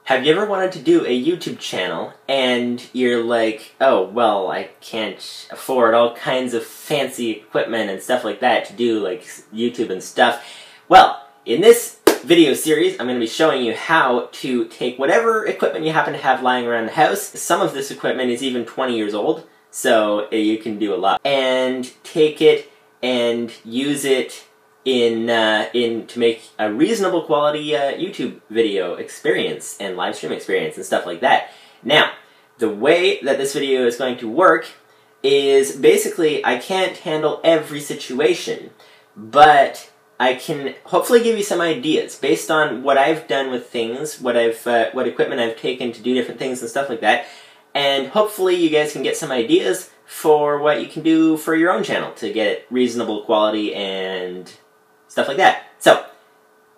Have you ever wanted to do a YouTube channel and you're like, oh, well, I can't afford all kinds of fancy equipment and stuff like that to do like YouTube and stuff? Well, in this video series, I'm going to be showing you how to take whatever equipment you happen to have lying around the house. Some of this equipment is even 20 years old, so you can do a lot. And take it and use it to make a reasonable quality YouTube video experience and live stream experience and stuff like that. Now, the way that this video is going to work is basically I can't handle every situation, but I can hopefully give you some ideas based on what I've done with things, what equipment I've taken to do different things and stuff like that, and hopefully you guys can get some ideas for what you can do for your own channel to get reasonable quality and stuff like that. So,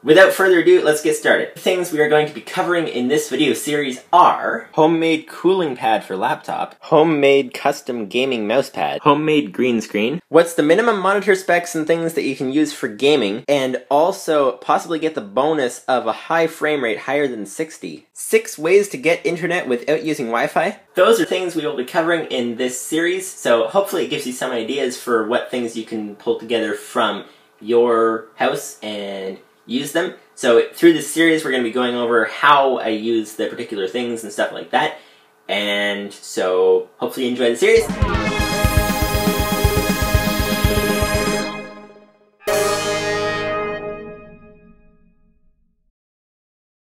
without further ado, let's get started. The things we are going to be covering in this video series are homemade cooling pad for laptop, homemade custom gaming mousepad, homemade green screen, what's the minimum monitor specs and things that you can use for gaming, and also possibly get the bonus of a high frame rate higher than 60. 6 ways to get internet without using Wi-Fi. Those are things we will be covering in this series, so hopefully it gives you some ideas for what things you can pull together from your house and use them. So through this series we're going to be going over how I use the particular things and stuff like that. And so hopefully you enjoy the series.